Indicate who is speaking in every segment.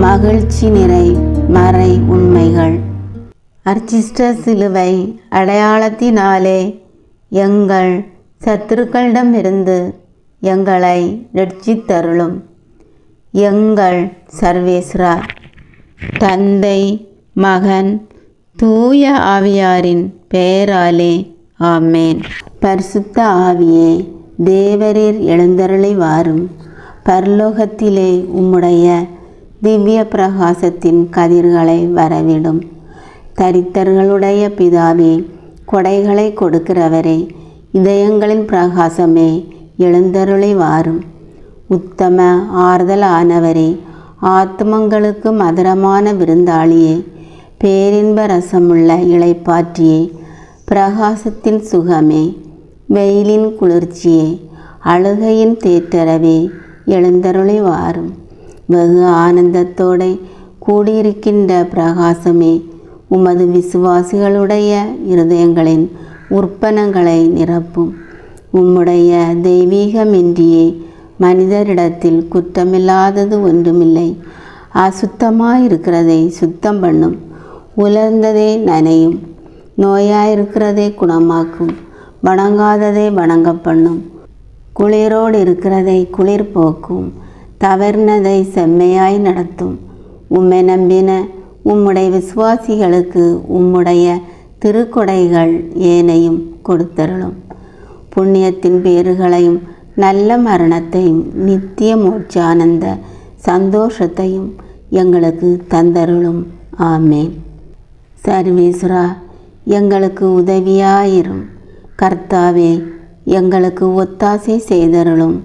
Speaker 1: மகிழ்ச்சி நிறை மறை உண்மைகள். அர்ச்சிஷ்ட சிலுவை அடையாளத்தினாலே எங்கள் சத்துருக்களிடமிருந்து எங்களை இரட்சித்தருளும். எங்கள் சர்வேஸ்வரா, தந்தை, மகன், தூய ஆவியாரின் பெயராலே ஆமேன். பரிசுத்த ஆவியே, தேவரீர் எழுந்தருளி வாரும். பரலோகத்திலே உம்முடைய திவ்ய பிரகாசத்தின் கதிர்களை வரவிடும். தரித்தர்களுடைய பிதாவே, கொடைகளை கொடுக்கிறவரே, இதயங்களின் பிரகாசமே, எழுந்தருளி வாரும். உத்தம ஆறுதலானவரே, ஆத்மங்களுக்கு மதுரமான விருந்தாளியே, பேரின்ப ரசமுள்ள இளைப்பாற்றியே, பிரகாசத்தின் சுகமே, வெயிலின் குளிர்ச்சியே, அழுகையின் தேற்றரவே, எழுந்தருளி வாரும். வெகு ஆனந்தத்தோடு கூடியிருக்கின்ற பிரகாசமே, உமது விசுவாசிகளுடைய இருதயங்களின் உற்பனங்களை நிரப்பும். உம்முடைய தெய்வீகமின்றியே மனிதரிடத்தில் குற்றமில்லாதது ஒன்றுமில்லை. அசுத்தமாயிருக்கிறதை சுத்தம் பண்ணும், உலர்ந்ததை நனையும், நோயாயிருக்கிறதை குணமாக்கும், வணங்காததை வணங்க பண்ணும், குளிரோடு இருக்கிறதை குளிர் போக்கும், தவறினதை செம்மையாய் நடத்தும். உம்மை நம்பின உம்முடைய விசுவாசிகளுக்கு உம்முடைய திருக்கொடைகள் ஏனையும் கொடுத்தருளும். புண்ணியத்தின் பேறுகளையும் நல்ல மரணத்தையும் நித்திய மோட்சானந்த சந்தோஷத்தையும் எங்களுக்கு தந்தருளும். ஆமேன். சர்வேஸ்வரா, எங்களுக்கு உதவியாயிரும். கர்த்தாவே, எங்களுக்கு ஒத்தாசை செய்தருளும்.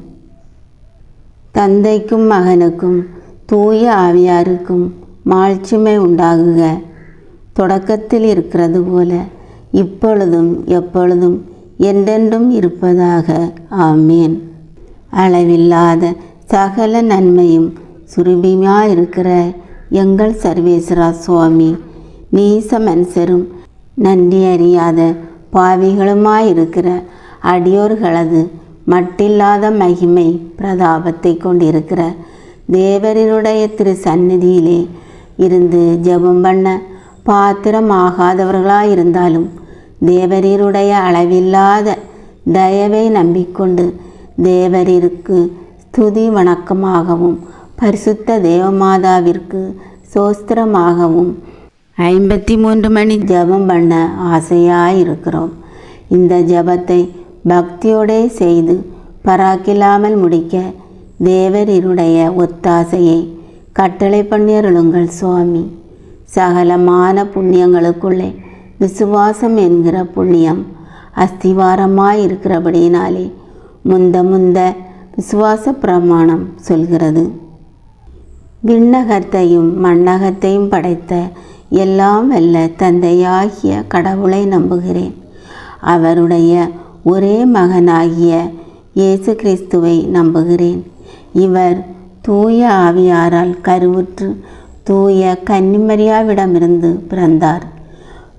Speaker 1: தந்தைக்கும் மகனுக்கும் தூய ஆவியாருக்கும் மாட்சிமை உண்டாகுக. தொடக்கத்தில் இருக்கிறது போல இப்பொழுதும் எப்பொழுதும் என்றென்றும் இருப்பதாக. ஆமேன். அளவில்லாத சகல நன்மையும் சுரூபியாயிருக்கிற எங்கள் சர்வேஸ்வரா சுவாமி, நீச மனுஷரும் நன்றி அறியாத பாவிகளுமாயிருக்கிற அடியோர்களது மட்டில்லாத மகிமை பிரதாபத்தை கொண்டிருக்கிற தேவரினுடைய திரு சந்நிதியிலே இருந்து ஜெபம் பண்ண பாத்திரமாகாதவர்களாயிருந்தாலும் தேவரீருடைய அளவில்லாத தயவை நம்பிக்கொண்டு தேவரீருக்கு ஸ்துதி வணக்கமாகவும் பரிசுத்த தேவமாதாவிற்கு சோஸ்திரமாகவும் 53 மணி ஜெபம் பண்ண ஆசையாயிருக்கிறோம். இந்த ஜெபத்தை பக்தியோடே செய்து பராக்கில்லாமல் முடிக்க தேவரீருடைய ஒத்தாசையை கட்டளை பண்ணியருளுங்கள் சுவாமி. சகலமான புண்ணியங்களுக்குள்ளே விசுவாசம் என்கிற புண்ணியம் அஸ்திவாரமாயிருக்கிறபடியினாலே முந்த விசுவாச பிரமாணம் சொல்கிறது. விண்ணகத்தையும் மண்ணகத்தையும் படைத்த எல்லாம் வல்ல தந்தையாகிய கடவுளை நம்புகிறேன். அவருடைய ஒரே மகனாகிய இயேசு கிறிஸ்துவை நம்புகிறேன். இவர் தூய ஆவியாரால் கருவுற்று தூய கன்னிமரியாவிடமிருந்து பிறந்தார்.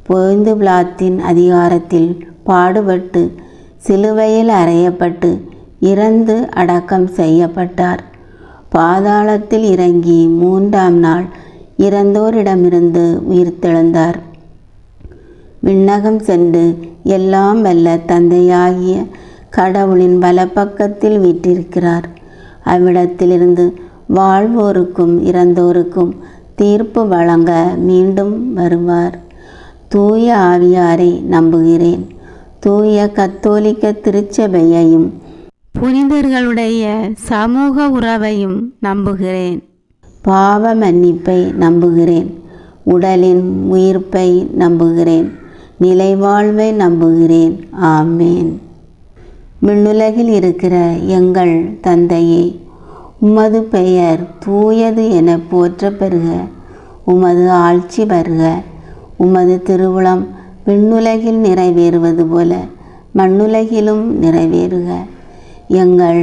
Speaker 1: பொந்து பிலாத்தின் அதிகாரத்தில் பாடுபட்டு சிலுவையில் அறையப்பட்டு இறந்து அடக்கம் செய்யப்பட்டார். பாதாளத்தில் இறங்கி 3ஆம் நாள் இறந்தோரிடமிருந்து உயிர்த்தெழுந்தார். விண்ணகம் சென்று எல்லாம் வல்ல தந்தையாகிய கடவுளின் வலப்பக்கத்தில் வீற்றிருக்கிறார். அவ்விடத்திலிருந்து வாழ்வோருக்கும் இறந்தோருக்கும் தீர்ப்பு வழங்க மீண்டும் வருவார். தூய ஆவியாரை நம்புகிறேன். தூய கத்தோலிக்க திருச்சபையையும் புனிதர்களுடைய சமூக உறவையும் நம்புகிறேன். பாவ மன்னிப்பை நம்புகிறேன். உடலின் உயிர்ப்பை நம்புகிறேன். நிலைவாழ்வை நம்புகிறேன். ஆமேன். விண்ணுலகில் இருக்கிற எங்கள் தந்தையே, உமது பெயர் தூயது என போற்ற பெறுக. உமது ஆட்சி வருக. உமது திருவுளம் விண்ணுலகில் நிறைவேறுவது போல மண்ணுலகிலும் நிறைவேறுக. எங்கள்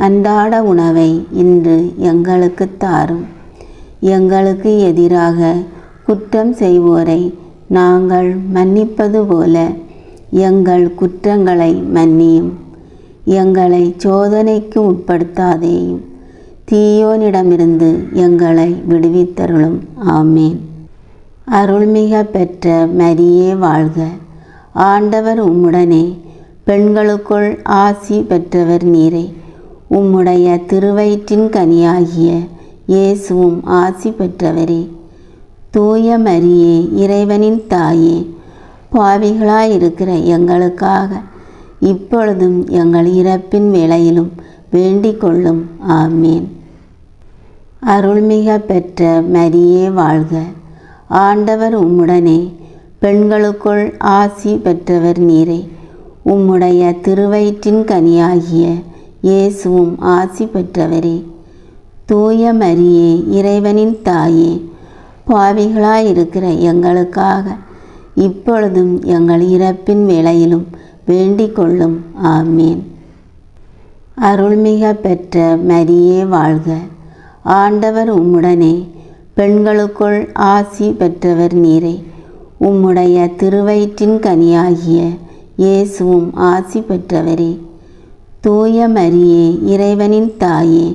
Speaker 1: அன்றாட உணவை இன்று எங்களுக்கு தாரும். எங்களுக்கு எதிராக குற்றம் செய்வோரை நாங்கள் மன்னிப்பது போல எங்கள் குற்றங்களை மன்னியும். எங்களை சோதனைக்கு உட்படுத்தாதேயும், தீயோனிடமிருந்து எங்களை விடுவித்தருளும். ஆமேன். அருள்மிக பெற்ற மரியே வாழ்க. ஆண்டவர் உம்முடனே, பெண்களுக்குள் ஆசி பெற்றவர் நீரே. உம்முடைய திருவயிற்றின் கனியாகிய இயேசுவும் ஆசி பெற்றவரே. தூய மரியே, இறைவனின் தாயே, பாவிகளாயிருக்கிற எங்களுக்காக இப்பொழுதும் எங்கள் இறப்பின் வேளையிலும் வேண்டிக் கொள்ளும். ஆமீன். அருள்மிக பெற்ற மரியே வாழ்க. ஆண்டவர் உம்முடனே, பெண்களுக்குள் ஆசி பெற்றவர் நீரே. உம்முடைய திருவயிற்றின் கனியாகிய இயேசுவும் ஆசி பெற்றவரே. தூய மரியே, இறைவனின் தாயே, பாவிகளாயிருக்கிற எங்களுக்காக இப்பொழுதும் எங்கள் இறப்பின் வேளையிலும் வேண்டிக் கொள்ளும். ஆமீன். அருள்மிக பெற்ற மரியே வாழ்க. ஆண்டவர் உம்முடனே, பெண்களுக்குள் ஆசி பெற்றவர் நீரே. உம்முடைய திருவயிற்றின் கனியாகிய இயேசுவும் ஆசி பெற்றவரே. தூய மரியே, இறைவனின் தாயே,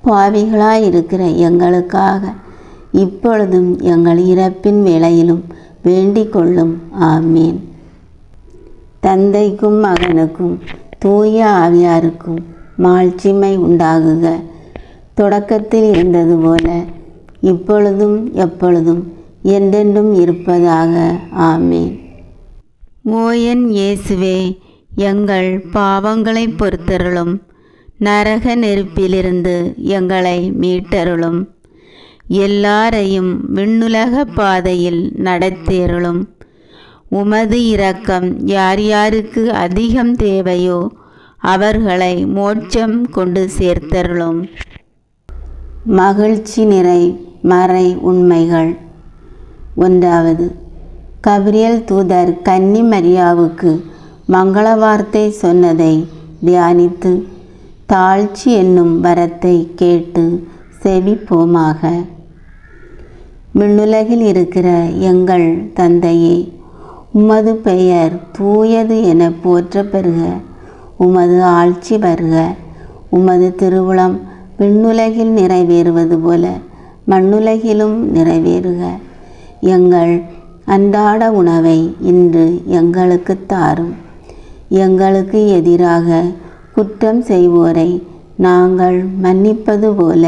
Speaker 1: பாவிகளாயிருக்கிற எங்களுக்காக இப்பொழுதும் எங்கள் இறப்பின் வேளையிலும் வேண்டிக் கொள்ளும். ஆமீன். தந்தைக்கும் மகனுக்கும் தூய ஆவியாருக்கும் மாட்சிமை உண்டாகுக. தொடக்கத்தில் இருந்தது போல இப்பொழுதும் எப்பொழுதும் என்றென்றும் இருப்பதாக. ஆமீன். ஓ என் இயேசுவே, எங்கள் பாவங்களை பொறுத்தருளும். நரக நெருப்பிலிருந்து எங்களை மீட்டருளும். எல்லாரையும் விண்ணுலக பாதையில் நடத்தேருளும். உமது இரக்கம் யார் யாருக்கு அதிகம் தேவையோ அவர்களை மோட்சம் கொண்டு சேர்த்தருளும். மகிழ்ச்சி நிறை மறை உண்மைகள். 1. கபிரியேல் தூதர் கன்னி மரியாவுக்கு மங்கள வார்த்தை சொன்னதை தியானித்து தாழ்ச்சி என்னும் வரத்தை கேட்டு செவிப்போமாக. விண்ணுலகில் இருக்கிற எங்கள் தந்தையே, உமது பெயர் தூயது என போற்ற பெறுக. உமது ஆட்சி வருக. உமது திருவுளம் விண்ணுலகில் நிறைவேறுவது போல மண்ணுலகிலும் நிறைவேறுக. எங்கள் அன்றாட உணவை இன்று எங்களுக்கு தாரும். எங்களுக்கு எதிராக குற்றம் செய்வோரை நாங்கள் மன்னிப்பது போல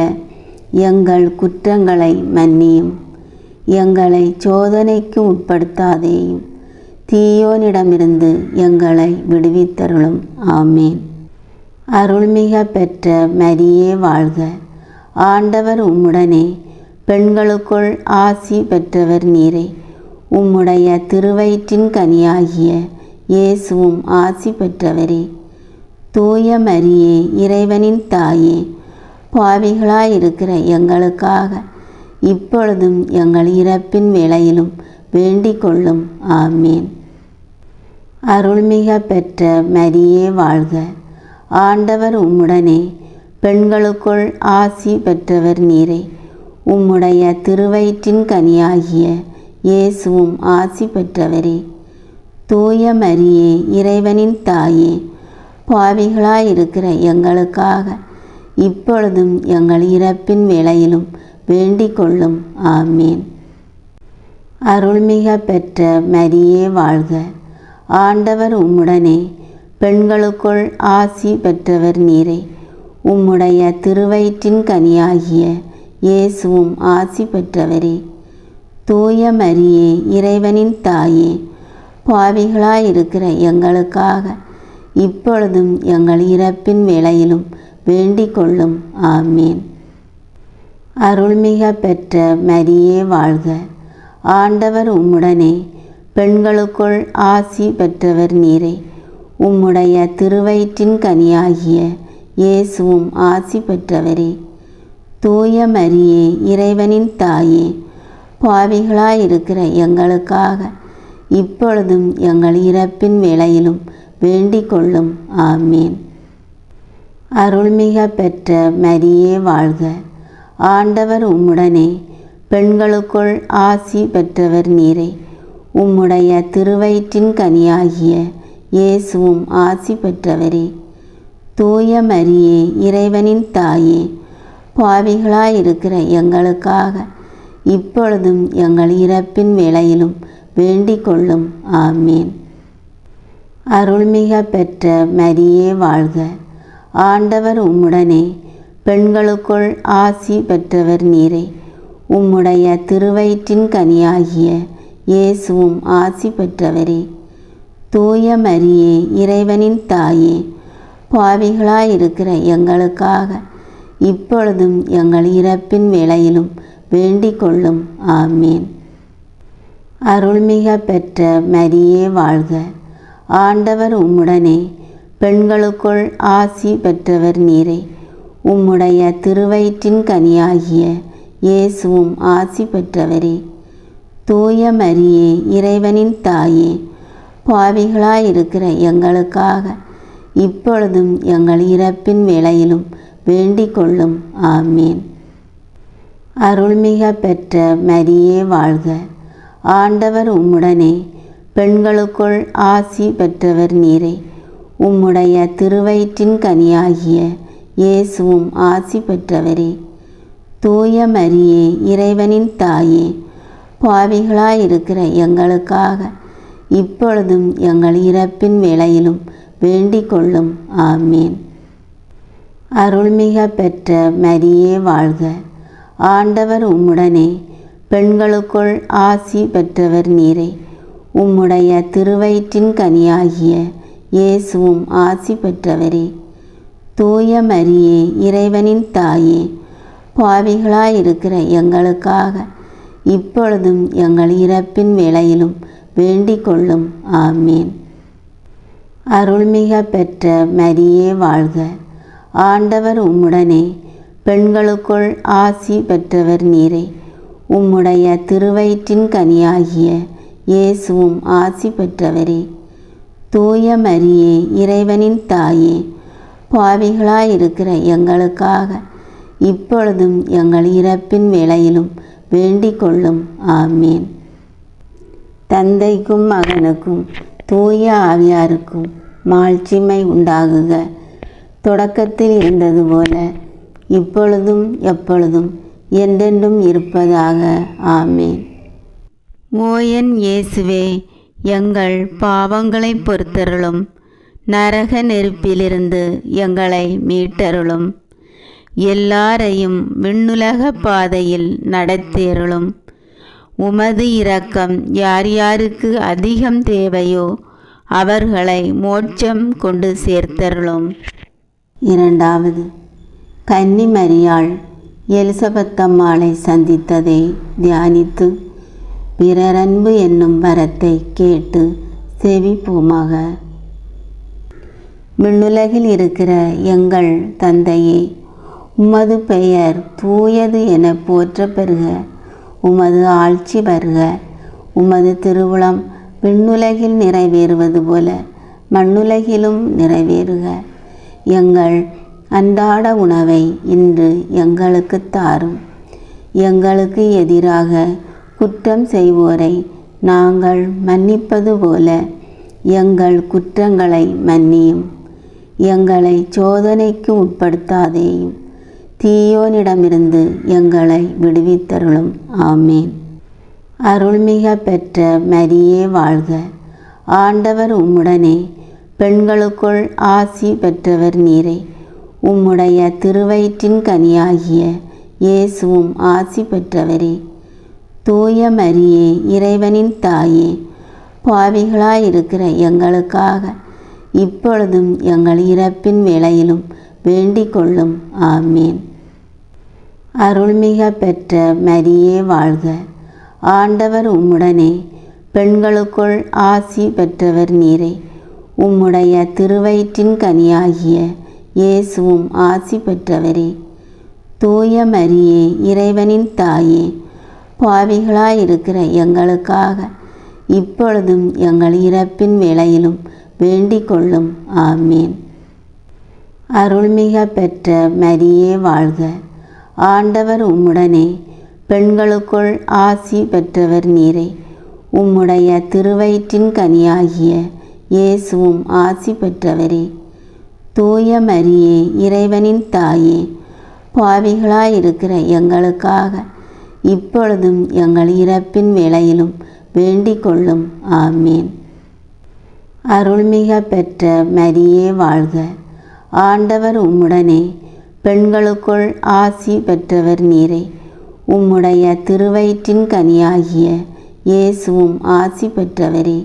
Speaker 1: எங்கள் குற்றங்களை மன்னியும். எங்களை சோதனைக்கு உட்படுத்தாதேயும், தீயோனிடமிருந்து எங்களை விடுவித்தருளும். ஆமீன். அருள்மிக பெற்ற மரியே வாழ்க. ஆண்டவர் உம்முடனே, பெண்களுக்குள் ஆசி பெற்றவர் நீரே. உம்முடைய திருவயிற்றின் கனியாகிய இயேசுவும் ஆசி பெற்றவரே. தூய மரியே, இறைவனின் தாயே, பாவிகளாயிருக்கிற எங்களுக்காக இப்பொழுதும் எங்கள் இறப்பின் வேளையிலும் வேண்டிக் கொள்ளும். ஆமீன். அருள்மிக பெற்ற மரியே வாழ்க. ஆண்டவர் உம்முடனே, பெண்களுக்குள் ஆசி பெற்றவர் நீரே. உம்முடைய திருவயிற்றின் கனியாகிய இயேசுவும் ஆசி பெற்றவரே. தூய மரியே, இறைவனின் தாயே, பாவிகளாயிருக்கிற எங்களுக்காக இப்பொழுதும் எங்கள் இறப்பின் வேளையிலும் வேண்டிக் கொள்ளும். ஆமீன். அருள்மிக பெற்ற மரியே வாழ்க. ஆண்டவர் உம்முடனே, பெண்களுக்குள் ஆசி பெற்றவர் நீரே. உம்முடைய திருவயிற்றின் கனியாகிய இயேசுவும் ஆசி பெற்றவரே. தூய மரியே, இறைவனின் தாயே, பாவிகளாயிருக்கிற எங்களுக்காக இப்பொழுதும் எங்கள் இறப்பின் வேளையிலும் வேண்டிக் கொள்ளும். ஆமீன். அருள்மிக பெற்ற மரியே வாழ்க. ஆண்டவர் உம்முடனே, பெண்களுக்குள் ஆசி பெற்றவர் நீரே. உம்முடைய திருவயிற்றின் கனியாகிய இயேசுவும் ஆசி பெற்றவரே. தூய மரியே, இறைவனின் தாயே, பாவிகளாயிருக்கிற எங்களுக்காக இப்பொழுதும் எங்கள் இறப்பின் வேளையிலும் வேண்டிக் கொள்ளும். ஆமீன். அருள்மிக பெற்ற மரியே வாழ்க. ஆண்டவர் உம்முடனே, பெண்களுக்குள் ஆசி பெற்றவர் நீரே. உம்முடைய திருவயிற்றின் கனியாகிய இயேசுவும் ஆசி பெற்றவரே. தூய மரியே, இறைவனின் தாயே, பாவிகளாயிருக்கிற எங்களுக்காக இப்பொழுதும் எங்கள் இறப்பின் வேளையிலும் வேண்டிக் கொள்ளும். ஆமீன். அருள்மிக பெற்ற மரியே வாழ்க. ஆண்டவர் உம்முடனே, பெண்களுக்குள் ஆசி பெற்றவர் நீரே. உம்முடைய திருவயிற்றின் கனியாகிய இயேசுவும் ஆசி பெற்றவரே. தூய மரியே, இறைவனின் தாயே, பாவிகளாயிருக்கிற எங்களுக்காக இப்பொழுதும் எங்கள் இறப்பின் வேளையிலும் வேண்டிக் கொள்ளும். ஆமீன். அருள்மிக பெற்ற மரியே வாழ்க. ஆண்டவர் உம்முடனே, பெண்களுக்குள் ஆசி பெற்றவர் நீரே. உம்முடைய திருவயிற்றின் கனியாகிய இயேசுவும் ஆசி பெற்றவரே. தூய மரியே, இறைவனின் தாயே, பாவிகளாயிருக்கிற எங்களுக்காக இப்பொழுதும் எங்கள் இறப்பின் வேளையிலும் வேண்டிக் கொள்ளும். ஆமீன். அருள்மிக பெற்ற மரியே வாழ்க. ஆண்டவர் உம்முடனே, பெண்களுக்குள் ஆசி பெற்றவர் நீரே. உம்முடைய திருவயிற்றின் கனியாகிய இயேசுவும் ஆசி பெற்றவரே. தூய மரியே, இறைவனின் தாயே, பாவிகளாயிருக்கிற எங்களுக்காக இப்பொழுதும் எங்கள் இறப்பின் வேளையிலும் வேண்டிக் கொள்ளும். ஆமீன். அருள்மிக பெற்ற மரியே வாழ்க. ஆண்டவர் உம்முடனே, பெண்களுக்குள் ஆசி பெற்றவர் நீரே. உம்முடைய திருவயிற்றின் கனியாகிய இயேசுவும் ஆசி பெற்றவரே. தூய மரியே, இறைவனின் தாயே, பாவிகளாயிருக்கிற எங்களுக்காக இப்பொழுதும் எங்கள் இறப்பின் வேளையிலும் வேண்டிக் கொள்ளும். ஆமீன். அருள்மிக பெற்ற மரியே வாழ்க. ஆண்டவர் உம்முடனே, பெண்களுக்குள் ஆசி பெற்றவர் நீரே. உம்முடைய திருவயிற்றின் கனியாகிய இயேசுவும் ஆசி பெற்றவரே. தூய மரியே, இறைவனின் தாயே, பாவிகளாயிருக்கிற எங்களுக்காக இப்பொழுதும் எங்கள் இறப்பின் வேளையிலும் வேண்டிக் கொள்ளும். ஆமீன். தந்தைக்கும் மகனுக்கும் தூய ஆவியாருக்கும் மாட்சிமை உண்டாகுக. தொடக்கத்தில் இருந்தது போல இப்பொழுதும் எப்பொழுதும் என்றென்றும் இருப்பதாக. ஆமீன். ஓ என் இயேசுவே, எங்கள் பாவங்களை பொறுத்தருளும். நரக நெருப்பிலிருந்து எங்களை மீட்டருளும். எல்லாரையும் விண்ணுலக பாதையில் நடத்தேருளும். உமது இரக்கம் யார் யாருக்கு அதிகம் தேவையோ அவர்களை மோட்சம் கொண்டு சேர்த்தருளும். இரண்டாவது, கன்னி மரியாள் எலிசபெத்தம்மாளை சந்தித்ததை தியானித்து பிறரன்பு என்னும் வரத்தை கேட்டு செவிப்போமாக. விண்ணுலகில் இருக்கிற எங்கள் தந்தையே, உமது பெயர் தூயது என போற்ற பெறுக. உமது ஆட்சி வருக. உமது திருவுளம் விண்ணுலகில் நிறைவேறுவது போல மண்ணுலகிலும் நிறைவேறுக. எங்கள் அன்றாட உணவை இன்று எங்களுக்கு தாரும். எங்களுக்கு எதிராக குற்றம் செய்வோரை நாங்கள் மன்னிப்பது போல எங்கள் குற்றங்களை மன்னியும். எங்களை சோதனைக்கு உட்படுத்தாதேயும், தீயோனிடமிருந்து எங்களை விடுவித்தருளும். ஆமீன். அருள்மிக பெற்ற மரியே வாழ்க. ஆண்டவர் உம்முடனே, பெண்களுக்குள் ஆசி பெற்றவர் நீரே. உம்முடைய திருவயிற்றின் கனியாகிய இயேசுவும் ஆசி பெற்றவரே. தூய மரியே, இறைவனின் தாயே, பாவிகளாயிருக்கிற எங்களுக்காக இப்பொழுதும் எங்கள் இறப்பின் வேளையிலும் வேண்டிக் கொள்ளும். ஆமீன். அருள்மிக பெற்ற மரியே வாழ்க. ஆண்டவர் உம்முடனே, பெண்களுக்குள் ஆசி பெற்றவர் நீரே. உம்முடைய திருவயிற்றின் கனியாகிய இயேசுவும் ஆசி பெற்றவரே. தூய மரியே, இறைவனின் தாயே, பாவிகளாயிருக்கிற எங்களுக்காக இப்பொழுதும் எங்கள் இறப்பின் வேளையிலும் வேண்டிக் கொள்ளும். ஆமீன். அருள்மிக பெற்ற மரியே வாழ்க. ஆண்டவர் உம்முடனே, பெண்களுக்குள் ஆசி பெற்றவர் நீரே. உம்முடைய திருவயிற்றின் கனியாகிய இயேசுவும் ஆசி பெற்றவரே. தூய மரியே, இறைவனின் தாயே, பாவிகளாயிருக்கிற எங்களுக்காக இப்பொழுதும் எங்கள் இறப்பின் வேளையிலும் வேண்டிக் கொள்ளும். ஆமீன். அருள்மிக பெற்ற மரியே வாழ்க. ஆண்டவர் உம்முடனே, பெண்களுக்குள் ஆசி பெற்றவர் நீரே. உம்முடைய திருவயிற்றின் கனியாகிய இயேசுவும் ஆசி பெற்றவரே.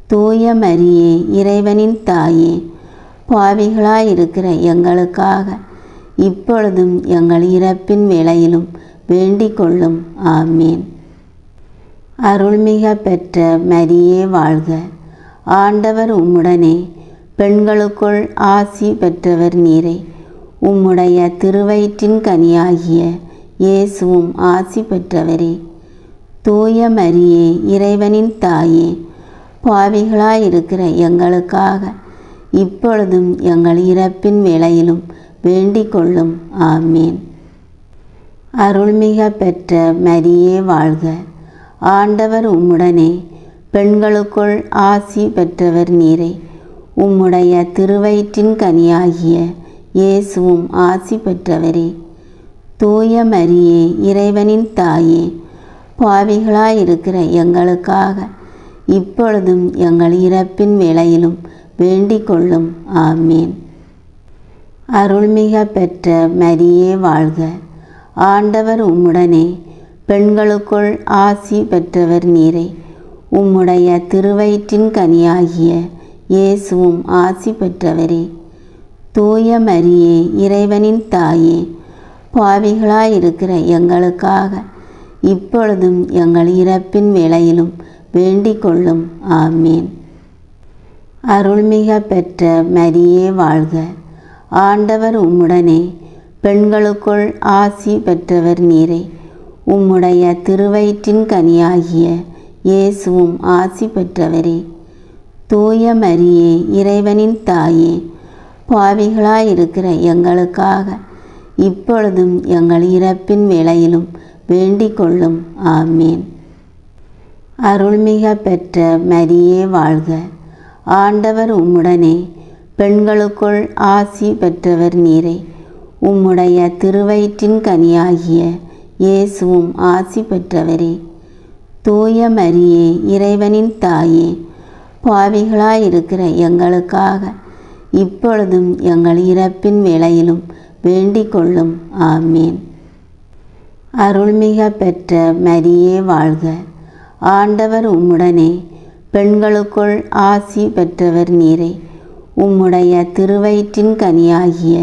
Speaker 1: தூய மரியே, இறைவனின் தாயே, பாவிகளாயிருக்கிற எங்களுக்காக இப்பொழுதும் எங்கள் இறப்பின் வேளையிலும் வேண்டிக் கொள்ளும். ஆமீன். அருள்மிக பெற்ற மரியே வாழ்க. ஆண்டவர் உம்முடனே, பெண்களுக்குள் ஆசி பெற்றவர் நீரே. உம்முடைய திருவயிற்றின் கனியாகிய இயேசுவும் ஆசி பெற்றவரே. தூய மரியே, இறைவனின் தாயே, பாவிகளாயிருக்கிற எங்களுக்காக இப்பொழுதும் எங்கள் இறப்பின் வேளையிலும் வேண்டிக் கொள்ளும். ஆமீன். அருள்மிக பெற்ற மரியே வாழ்க. ஆண்டவர் உம்முடனே, பெண்களுக்குள் ஆசி பெற்றவர் நீரே. உம்முடைய திருவயிற்றின் கனியாகிய இயேசுவும் ஆசி பெற்றவரே. தூய மரியே, இறைவனின் தாயே, பாவிகளாயிருக்கிற எங்களுக்காக இப்பொழுதும் எங்கள் இறப்பின் வேளையிலும் வேண்டிக் கொள்ளும். ஆமீன். அருள்மிக பெற்ற மரியே வாழ்க. ஆண்டவர் உம்முடனே, பெண்களுக்குள் ஆசி பெற்றவர் நீரே. உம்முடைய திருவயிற்றின் கனியாகிய இயேசுவும் ஆசி பெற்றவரே. தூய மரியே, இறைவனின் தாயே, பாவிகளாயிருக்கிற எங்களுக்காக இப்பொழுதும் எங்கள் இறப்பின் வேளையிலும் வேண்டிக் கொள்ளும். ஆமீன். அருள்மிக பெற்ற மரியே வாழ்க. ஆண்டவர் உம்முடனே, பெண்களுக்குள் ஆசி பெற்றவர் நீரே. உம்முடைய திருவயிற்றின் கனியாகிய இயேசுவும் ஆசி பெற்றவரே. தூய மரியே, இறைவனின் தாயே, பாவிகளாயிருக்கிற எங்களுக்காக இப்பொழுதும் எங்கள் இறப்பின் வேளையிலும் வேண்டிக் கொள்ளும். ஆமீன். அருள்மிக பெற்ற மரியே வாழ்க. ஆண்டவர் உம்முடனே, பெண்களுக்குள் ஆசி பெற்றவர் நீரே. உம்முடைய திருவயிற்றின் கனியாகிய இயேசுவும் ஆசி பெற்றவரே. தூய மரியே, இறைவனின் தாயே, பாவிகளாயிருக்கிற எங்களுக்காக இப்பொழுதும் எங்கள் இறப்பின் வேளையிலும் வேண்டிக் கொள்ளும். ஆமீன். அருள்மிக பெற்ற மரியே வாழ்க. ஆண்டவர் உம்முடனே, பெண்களுக்குள் ஆசி பெற்றவர் நீரே. உம்முடைய திருவயிற்றின் கனியாகிய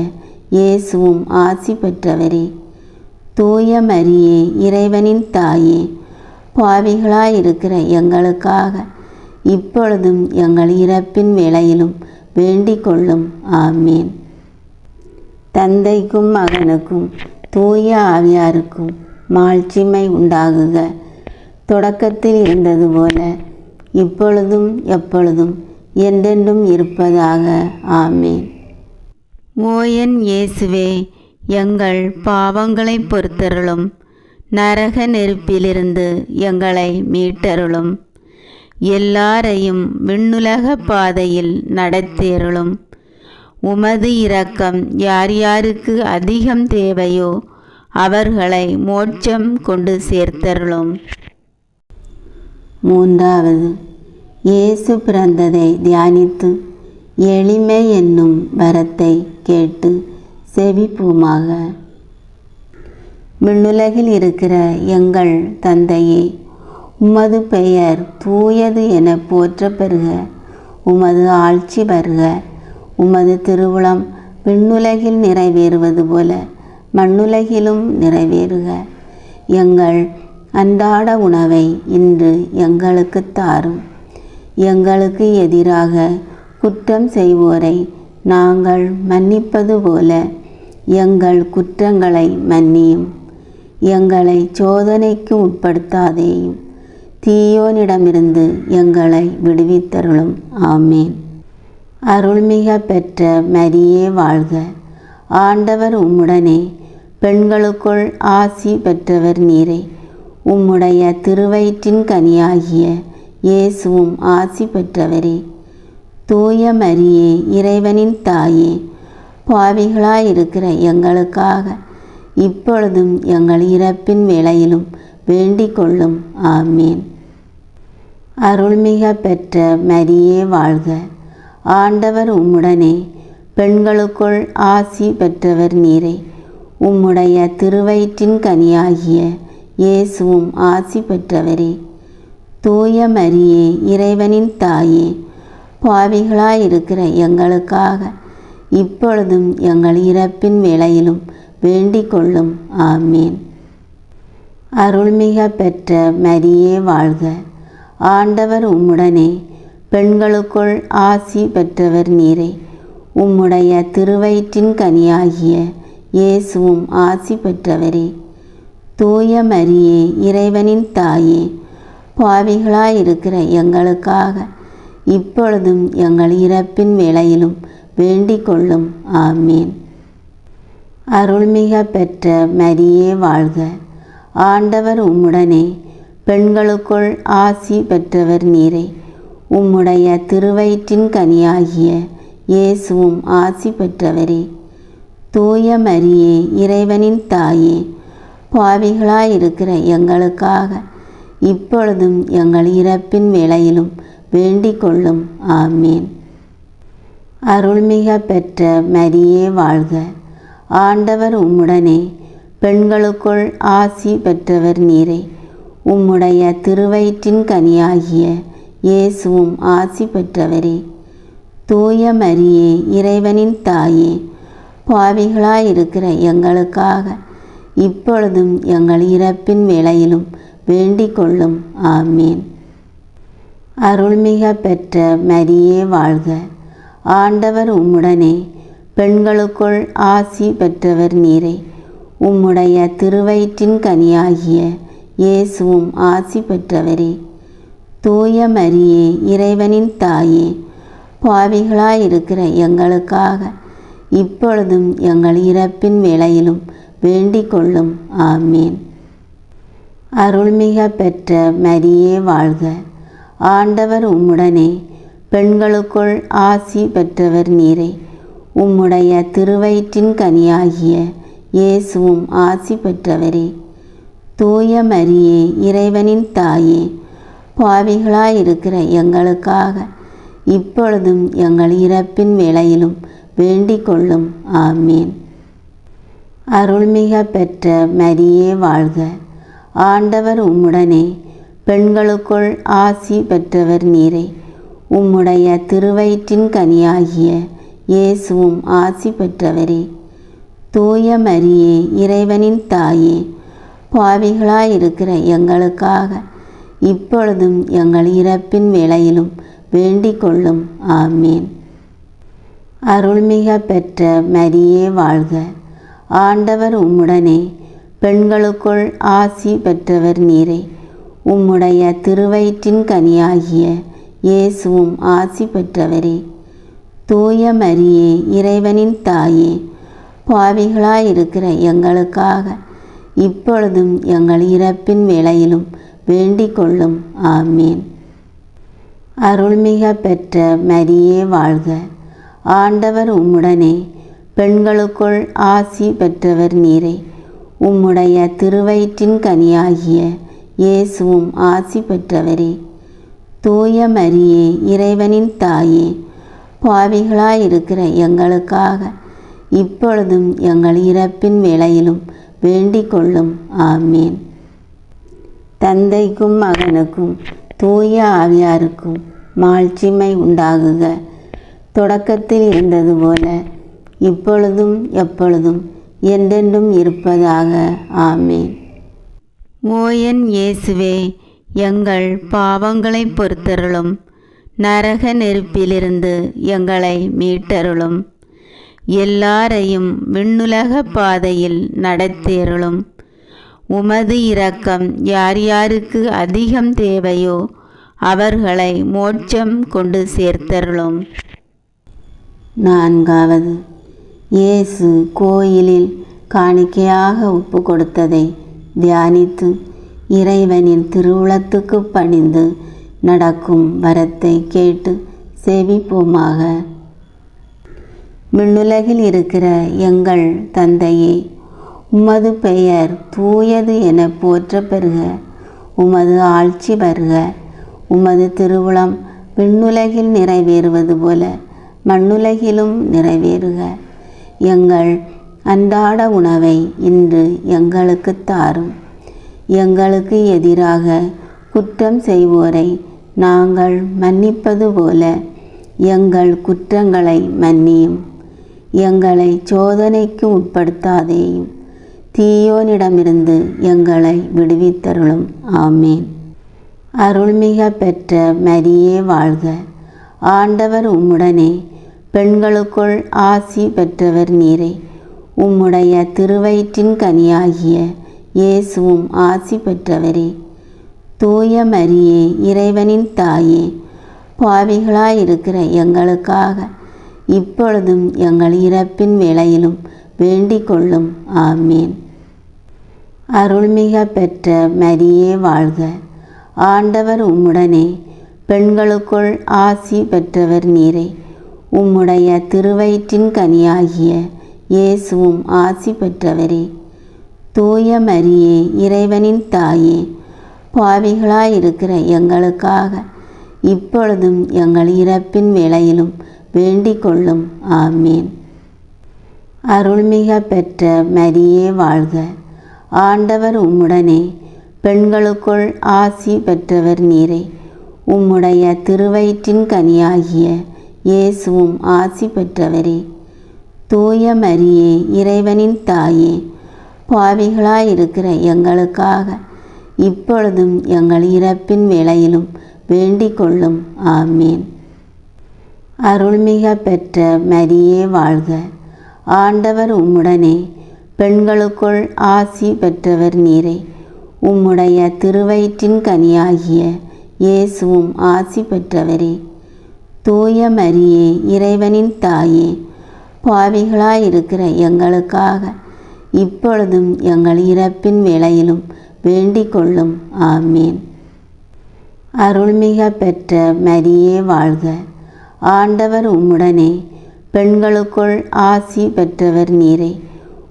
Speaker 1: இயேசுவும் ஆசி பெற்றவரே. தூய மரியே, இறைவனின் தாயே, பாவிகளாயிருக்கிற எங்களுக்காக இப்பொழுதும் எங்கள் இறப்பின் வேளையிலும் வேண்டிக் கொள்ளும். ஆமீன். தந்தைக்கும் மகனுக்கும் தூய ஆவியாருக்கும் மாட்சிமை உண்டாகுக. தொடக்கத்தில் இருந்தது போல இப்பொழுதும் எப்பொழுதும் என்றென்றும் இருப்பதாக. ஆமீன். ஓ என் இயேசுவே, எங்கள் பாவங்களை பொறுத்தருளும். நரக நெருப்பிலிருந்து எங்களை மீட்டருளும். எல்லாரையும் விண்ணுலக பாதையில் நடத்தியருளும். உமது இரக்கம் யார் யாருக்கு அதிகம் தேவையோ அவர்களை மோட்சம் கொண்டு சேர்த்தருளும். மூன்றாவது, இயேசு பிறந்ததை தியானித்து எளிமை என்னும் வரத்தை கேட்டு செவிப்போமாக. விண்ணுலகில் இருக்கிற எங்கள் தந்தையே, உமது பெயர் தூயது என போற்ற பெறுக. உமது ஆட்சி வருக. உமது திருவுளம் விண்ணுலகில் நிறைவேறுவது போல மண்ணுலகிலும் நிறைவேறுக. எங்கள் அன்றாட உணவை இன்று எங்களுக்கு தாரும். எங்களுக்கு எதிராக குற்றம் செய்வோரை நாங்கள் மன்னிப்பது போல எங்கள் குற்றங்களை மன்னியும். எங்களை சோதனைக்கு உட்படுத்தாதேயும், தீயோனிடமிருந்து எங்களை விடுவித்தருளும். ஆமீன். அருள்மிக பெற்ற மரியே வாழ்க. ஆண்டவர் உம்முடனே, பெண்களுக்குள் ஆசி பெற்றவர் நீரே. உம்முடைய திருவயிற்றின் கனியாகிய இயேசுவும் ஆசி பெற்றவரே. தூய மரியே, இறைவனின் தாயே, பாவிகளாயிருக்கிற எங்களுக்காக இப்பொழுதும் எங்கள் இறப்பின் வேளையிலும் வேண்டிக் கொள்ளும். ஆமீன். அருள்மிக பெற்ற மரியே வாழ்க. ஆண்டவர் உம்முடனே, பெண்களுக்குள் ஆசி பெற்றவர் நீரே. உம்முடைய திருவயிற்றின் கனியாகிய இயேசுவும் ஆசி பெற்றவரே. தூய மரியே, இறைவனின் தாயே, பாவிகளாயிருக்கிற எங்களுக்காக இப்பொழுதும் எங்கள் இறப்பின் வேளையிலும் வேண்டிக் கொள்ளும். ஆமீன். அருள்மிக பெற்ற மரியே வாழ்க. ஆண்டவர் உம்முடனே, பெண்களுக்குள் ஆசி பெற்றவர் நீரே. உம்முடைய திருவயிற்றின் கனியாகிய இயேசுவும் ஆசி பெற்றவரே. தூய மரியே, இறைவனின் தாயே, பாவிகளாயிருக்கிற எங்களுக்காக இப்பொழுதும் எங்கள் இறப்பின் வேளையிலும் வேண்டிக் கொள்ளும். ஆமீன். அருள்மிக பெற்ற மரியே வாழ்க. ஆண்டவர் உம்முடனே, பெண்களுக்குள் ஆசி பெற்றவர் நீரே. உம்முடைய திருவயிற்றின் கனியாகிய இயேசுவும் ஆசி பெற்றவரே. தூய மரியே, இறைவனின் தாயே, பாவிகளாயிருக்கிற எங்களுக்காக இப்பொழுதும் எங்கள் இறப்பின் வேளையிலும் வேண்டிக் கொள்ளும். ஆமீன். அருள்மிக பெற்ற மரியே வாழ்க. ஆண்டவர் உம்முடனே, பெண்களுக்குள் ஆசி பெற்றவர் நீரே. உம்முடைய திருவயிற்றின் கனியாகிய இயேசுவும் ஆசி பெற்றவரே. தூய மரியே, இறைவனின் தாயே, பாவிகளாயிருக்கிற எங்களுக்காக இப்பொழுதும் எங்கள் இறப்பின் வேளையிலும் வேண்டிக் கொள்ளும். ஆமீன். அருள்மிக பெற்ற மரியே வாழ்க. ஆண்டவர் உம்முடனே, பெண்களுக்குள் ஆசி பெற்றவர் நீரே. உம்முடைய திருவயிற்றின் கனியாகிய இயேசுவும் ஆசி பெற்றவரே. தூய மரியே, இறைவனின் தாயே, பாவிகளாயிருக்கிற எங்களுக்காக இப்பொழுதும் எங்கள் இறப்பின் வேளையிலும் வேண்டிக் கொள்ளும். ஆமீன். அருள்மிக பெற்ற மரியே வாழ்க. ஆண்டவர் உம்முடனே, பெண்களுக்குள் ஆசி பெற்றவர் நீரே. உம்முடைய திருவயிற்றின் கனியாகிய இயேசுவும் ஆசி பெற்றவரே. தூய மரியே, இறைவனின் தாயே, பாவிகளாயிருக்கிற எங்களுக்காக இப்பொழுதும் எங்கள் இறப்பின் வேளையிலும் வேண்டிக் கொள்ளும். ஆமீன். அருள்மிக பெற்ற மரியே வாழ்க. ஆண்டவர் உம்முடனே, பெண்களுக்குள் ஆசி பெற்றவர் நீரே. உம்முடைய திருவயிற்றின் கனியாகிய இயேசுவும் ஆசி பெற்றவரே. தூய மரியே, இறைவனின் தாயே, பாவிகளாயிருக்கிற எங்களுக்காக இப்பொழுதும் எங்கள் இறப்பின் வேளையிலும் வேண்டிக் கொள்ளும். ஆமீன். அருள்மிக பெற்ற மரியே வாழ்க. ஆண்டவர் உம்முடனே, பெண்களுக்குள் ஆசி பெற்றவர் நீரே. உம்முடைய திருவயிற்றின் கனியாகிய இயேசுவும் ஆசி பெற்றவரே. தூய மரியே, இறைவனின் தாயே, பாவிகளாயிருக்கிற எங்களுக்காக இப்பொழுதும் எங்கள் இறப்பின் வேளையிலும் வேண்டிக் கொள்ளும். ஆமீன். அருள்மிக பெற்ற மரியே வாழ்க. ஆண்டவர் உம்முடனே, பெண்களுக்குள் ஆசி பெற்றவர் நீரே. உம்முடைய திருவயிற்றின் கனியாகிய இயேசுவும் ஆசி பெற்றவரே. தூய மரியே, இறைவனின் தாயே, பாவிகளாயிருக்கிற எங்களுக்காக இப்பொழுதும் எங்கள் இறப்பின் வேளையிலும் வேண்டிக் கொள்ளும். ஆமீன். தந்தைக்கும் மகனுக்கும் தூய ஆவியாருக்கும் மாட்சிமை உண்டாகுக. தொடக்கத்தில் இருந்தது போல இப்பொழுதும் எப்பொழுதும் என்றென்றும் இருப்பதாக. ஆமீன். ஓ என் இயேசுவே, எங்கள் பாவங்களை பொறுத்தருளும். நரக நெருப்பிலிருந்து எங்களை மீட்டருளும். எல்லாரையும் விண்ணுலக பாதையில் நடத்தேருளும். உமது இரக்கம் யார் யாருக்கு அதிகம் தேவையோ அவர்களை மோட்சம் கொண்டு சேர்த்தருளும். 4. இயேசு கோயிலில் காணிக்கையாக ஒப்பு கொடுத்ததை தியானித்து இறைவனின் திருவுளத்துக்கு பணிந்து நடக்கும் வரத்தை கேட்டு செவிப்போமாக. விண்ணுலகில் இருக்கிற எங்கள் தந்தையே, உமது பெயர் தூயது என போற்ற பெறுக. உமது ஆட்சி வருக. உமது திருவுளம் விண்ணுலகில் நிறைவேறுவது போல மண்ணுலகிலும் நிறைவேறுக. எங்கள் அன்றாட உணவை இன்று எங்களுக்கு தாரும். எங்களுக்கு எதிராக குற்றம் செய்வோரை நாங்கள் மன்னிப்பது போல எங்கள் குற்றங்களை மன்னியும். எங்களை சோதனைக்கு உட்படுத்தாதேயும், தீயோனிடமிருந்து எங்களை விடுவித்தருளும். ஆமேன். அருள்மிக பெற்ற மரியே வாழ்க. ஆண்டவர் உம்முடனே, பெண்களுக்குள் ஆசி பெற்றவர் நீரே. உம்முடைய திருவயிற்றின் கனியாகிய இயேசுவும் ஆசி பெற்றவரே. தூய மரியே, இறைவனின் தாயே, பாவிகளாயிருக்கிற எங்களுக்காக இப்பொழுதும் எங்கள் இறப்பின் வேளையிலும் வேண்டிக் கொள்ளும். ஆமேன். அருள்மிக பெற்ற மரியே வாழ்க. ஆண்டவர் உம்முடனே, பெண்களுக்குள் ஆசி பெற்றவர் நீரே. உம்முடைய திருவயிற்றின் கனியாகிய இயேசுவும் ஆசி பெற்றவரே. தூய மரியே, இறைவனின் தாயே, பாவிகளாயிருக்கிற எங்களுக்காக இப்பொழுதும் எங்கள் இறப்பின் வேளையிலும் வேண்டிக் கொள்ளும். ஆமேன். அருள்மிக பெற்ற மரியே வாழ்க. ஆண்டவர் உம்முடனே, பெண்களுக்குள் ஆசி பெற்றவர் நீரே. உம்முடைய திருவயிற்றின் கனியாகிய இயேசுவும் ஆசி பெற்றவரே. தூய மரியே, இறைவனின் தாயே, பாவிகளாயிருக்கிற எங்களுக்காக இப்பொழுதும் எங்கள் இறப்பின் வேளையிலும் வேண்டிக் கொள்ளும். ஆமேன். அருள்மிக பெற்ற மரியே வாழ்க. ஆண்டவர் உம்முடனே, பெண்களுக்குள் ஆசி பெற்றவர் நீரே. உம்முடைய திருவயிற்றின் கனியாகிய இயேசுவும் ஆசி பெற்றவரே. தூய மரியே, இறைவனின் தாயே, பாவிகளாயிருக்கிற எங்களுக்காக இப்பொழுதும் எங்கள் இறப்பின் வேளையிலும் வேண்டிக் கொள்ளும். ஆமேன். அருள்மிக பெற்ற மரியே வாழ்க. ஆண்டவர் உம்முடனே, பெண்களுக்குள் ஆசி பெற்றவர் நீரே.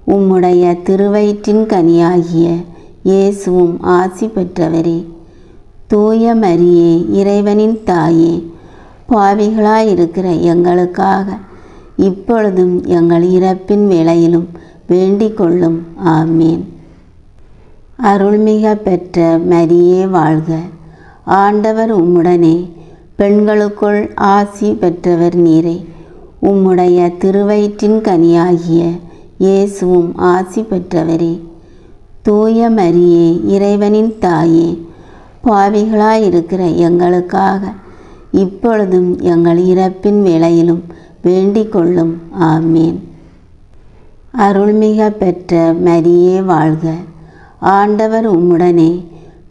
Speaker 1: உம்முடைய திருவயிற்றின் கனியாகிய இயேசுவும் ஆசி பெற்றவரே. தூய மரியே, இறைவனின் தாயே, பாவிகளாயிருக்கிற எங்களுக்காக இப்பொழுதும் எங்கள் இறப்பின் வேளையிலும் வேண்டிக் கொள்ளும். ஆமேன். அருள்மிக பெற்ற மரியே வாழ்க. ஆண்டவர் உம்முடனே, பெண்களுக்குள் ஆசி பெற்றவர் நீரே. உம்முடைய திருவயிற்றின் கனியாகிய இயேசுவும் ஆசி பெற்றவரே. தூய மரியே, இறைவனின் தாயே, பாவிகளாயிருக்கிற எங்களுக்காக இப்பொழுதும் எங்கள் இறப்பின் வேளையிலும் வேண்டிக் கொள்ளும். ஆமேன். அருள்மிக பெற்ற மரியே வாழ்க. ஆண்டவர் உம்முடனே,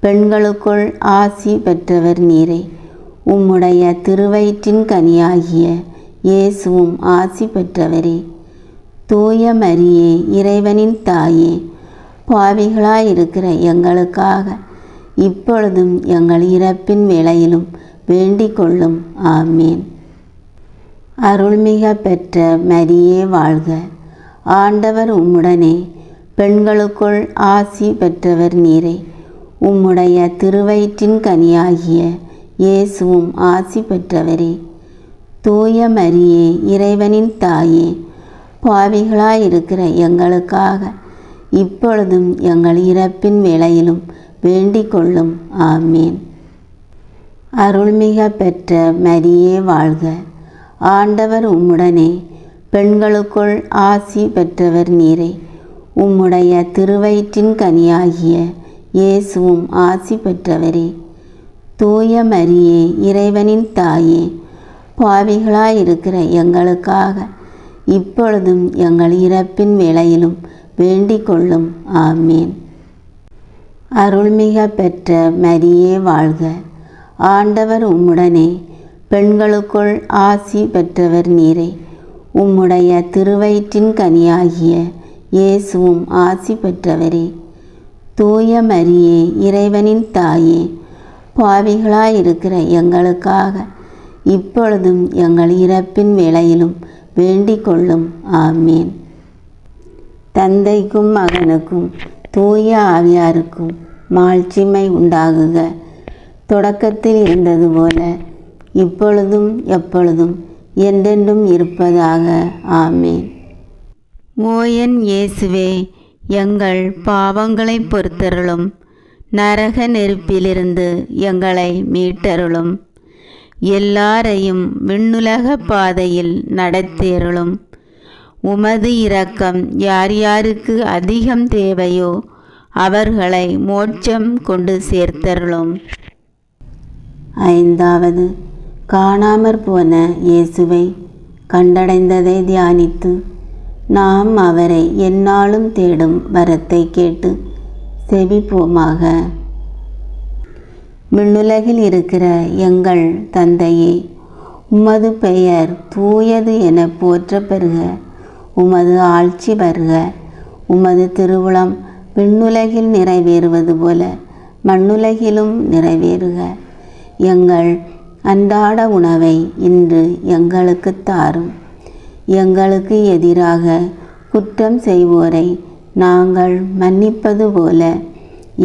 Speaker 1: பெண்களுக்குள் ஆசி பெற்றவர் நீரே. உம்முடைய திருவயிற்றின் கனியாகிய இயேசுவும் ஆசி பெற்றவரே. தூய மரியே, இறைவனின் தாயே, பாவிகளாயிருக்கிற எங்களுக்காக இப்பொழுதும் எங்கள் இறப்பின் வேளையிலும் வேண்டிக் கொள்ளும். ஆமேன். அருள்மிக பெற்ற மரியே வாழ்க. ஆண்டவர் உம்முடனே, பெண்களுக்குள் ஆசி பெற்றவர் நீரே. உம்முடைய திருவயிற்றின் கனியாகிய இயேசுவும் ஆசி பெற்றவரே. தூய மரியே, இறைவனின் தாயே, பாவிகளாயிருக்கிற எங்களுக்காக இப்பொழுதும் எங்கள் இறப்பின் வேளையிலும் வேண்டிக் கொள்ளும். ஆமேன். அருள்மிக பெற்ற மரியே வாழ்க. ஆண்டவர் உம்முடனே, பெண்களுக்குள் ஆசி பெற்றவர் நீரே. உம்முடைய திருவயிற்றின் கனியாகிய இயேசுவும் ஆசி பெற்றவரே. தூய மரியே, இறைவனின் தாயே, பாவிகளாயிருக்கிற எங்களுக்காக இப்பொழுதும் எங்கள் இறப்பின் வேளையிலும் வேண்டிக் கொள்ளும். ஆமேன். அருள்மிக பெற்ற மரியே வாழ்க. ஆண்டவர் உம்முடனே, பெண்களுக்குள் ஆசி பெற்றவர் நீரே. உம்முடைய திருவயிற்றின் கனியாகிய இயேசுவும் ஆசி பெற்றவரே. தூய மரியே, இறைவனின் தாயே, பாவிகளாயிருக்கிற எங்களுக்காக இப்பொழுதும் எங்கள் இறப்பின் வேளையிலும் வேண்டிக் கொள்ளும். ஆமேன். தந்தைக்கும் மகனுக்கும் தூய ஆவியாருக்கும் மாட்சிமை உண்டாகுக. தொடக்கத்தில் இருந்தது போல இப்பொழுதும் எப்பொழுதும் என்றென்றும் இருப்பதாக. ஆமேன். ஓ என் இயேசுவே, எங்கள் பாவங்களை பொறுத்தருளும். நரக நெருப்பிலிருந்து எங்களை மீட்டருளும். எல்லாரையும் விண்ணுலக பாதையில் நடத்தேருளும். உமது இரக்கம் யார் யாருக்கு அதிகம் தேவையோ அவர்களை மோட்சம் கொண்டு சேர்த்தருளும். ஐந்தாவது, காணாமற் போன இயேசுவை கண்டடைந்ததை தியானித்து நாம் அவரை எந்நாளும் தேடும் வரத்தை கேட்டு செபிப்போமாக. விண்ணுலகில் இருக்கிற எங்கள் தந்தையே, உமது பெயர் தூயது என போற்ற பெறுக. உமது ஆட்சி வருக. உமது திருவுளம் விண்ணுலகில் நிறைவேறுவது போல மண்ணுலகிலும் நிறைவேறுக. எங்கள் அன்றாட உணவை இன்று எங்களுக்கு தாரும். எங்களுக்கு எதிராக குற்றம் செய்வோரை நாங்கள் மன்னிப்பது போல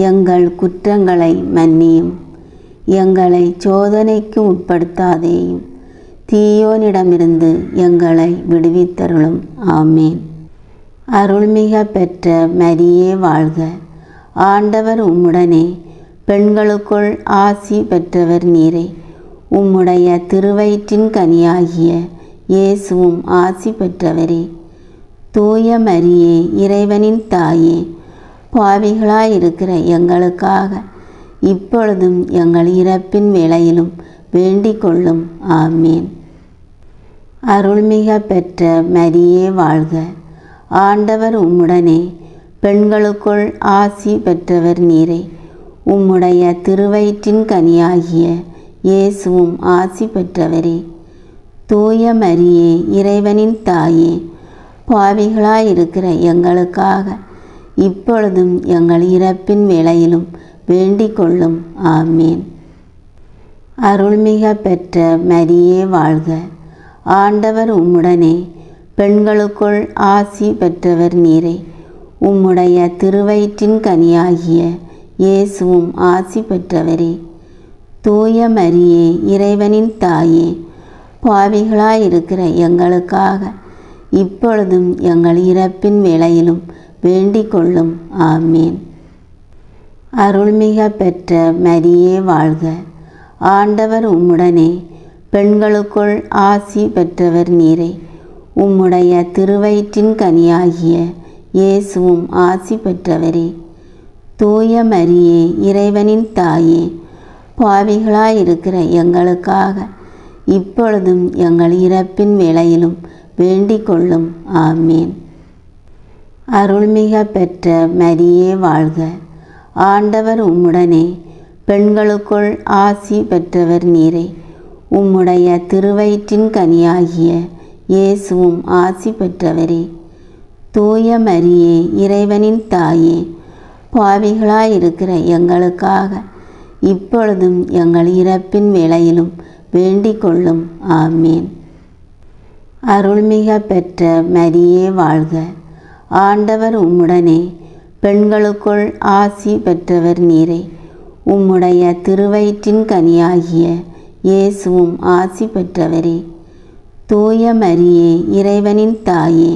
Speaker 1: எங்கள் குற்றங்களை மன்னியும். எங்களை சோதனைக்கு உட்படுத்தாதேயும், தீயோனிடமிருந்து எங்களை விடுவித்தருளும். ஆமேன். அருள்மிக பெற்ற மரியே வாழ்க. ஆண்டவர் உம்முடனே, பெண்களுக்குள் ஆசி பெற்றவர் நீரே. உம்முடைய திருவயிற்றின் கனியாகிய இயேசுவும் ஆசி பெற்றவரே. தூய மரியே, இறைவனின் தாயே, பாவிகளாயிருக்கிற எங்களுக்காக இப்பொழுதும் எங்கள் இறப்பின் வேளையிலும் வேண்டிக் கொள்ளும். ஆமேன். அருள்மிக பெற்ற மரியே வாழ்க. ஆண்டவர் உம்முடனே, பெண்களுக்குள் ஆசி பெற்றவர் நீரே. உம்முடைய திருவயிற்றின் கனியாகிய இயேசுவும் ஆசி பெற்றவரே. தூய மரியே, இறைவனின் தாயே, பாவிகளாயிருக்கிற எங்களுக்காக இப்பொழுதும் எங்கள் இறப்பின் வேளையிலும் வேண்டிக் கொள்ளும். ஆமேன். அருள்மிக பெற்ற மரியே வாழ்க. ஆண்டவர் உம்முடனே, பெண்களுக்குள் ஆசி பெற்றவர் நீரே. உம்முடைய திருவயிற்றின் கனியாகிய இயேசுவும் ஆசி பெற்றவரே. தூய மரியே, இறைவனின் தாயே, பாவிகளாயிருக்கிற எங்களுக்காக இப்பொழுதும் எங்கள் இறப்பின் வேளையிலும் வேண்டிக் கொள்ளும். ஆமேன். அருள்மிக பெற்ற மரியே வாழ்க. ஆண்டவர் உம்முடனே, பெண்களுக்குள் ஆசி பெற்றவர் நீரே. உம்முடைய திருவயிற்றின் கனியாகிய இயேசுவும் ஆசி பெற்றவரே. தூய மரியே, இறைவனின் தாயே, பாவிகளாயிருக்கிற எங்களுக்காக இப்பொழுதும் எங்கள் இறப்பின் வேளையிலும் வேண்டிக் கொள்ளும். ஆமேன். அருள்மிக பெற்ற மரியே வாழ்க. ஆண்டவர் உம்முடனே, பெண்களுக்குள் ஆசி பெற்றவர் நீரே. உம்முடைய திருவயிற்றின் கனியாகிய இயேசுவும் ஆசி பெற்றவரே. தூய மரியே, இறைவனின் தாயே, பாவிகளாயிருக்கிற எங்களுக்காக இப்பொழுதும் எங்கள் இறப்பின் வேளையிலும் வேண்டிக் கொள்ளும். ஆமேன். அருள்மிக பெற்ற மரியே வாழ்க. ஆண்டவர் உம்முடனே, பெண்களுக்குள் ஆசி பெற்றவர் நீரே. உம்முடைய திருவயிற்றின் கனியாகிய இயேசுவும் ஆசி பெற்றவரே. தூய மரியே, இறைவனின் தாயே,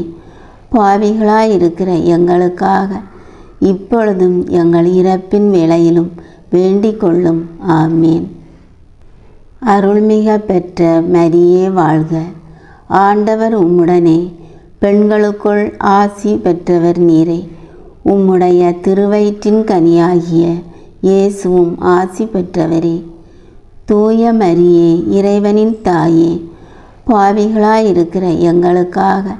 Speaker 1: பாவிகளாயிருக்கிற எங்களுக்காக இப்பொழுதும் எங்கள் இறப்பின் வேளையிலும் வேண்டிக் கொள்ளும். ஆமேன். அருள்மிக பெற்ற மரியே வாழ்க. ஆண்டவர் உம்முடனே, பெண்களுக்குள் ஆசி பெற்றவர் நீரே. உம்முடைய திருவயிற்றின் கனியாகிய இயேசுவும் ஆசி பெற்றவரே. தூய மரியே, இறைவனின் தாயே, பாவிகளாயிருக்கிற எங்களுக்காக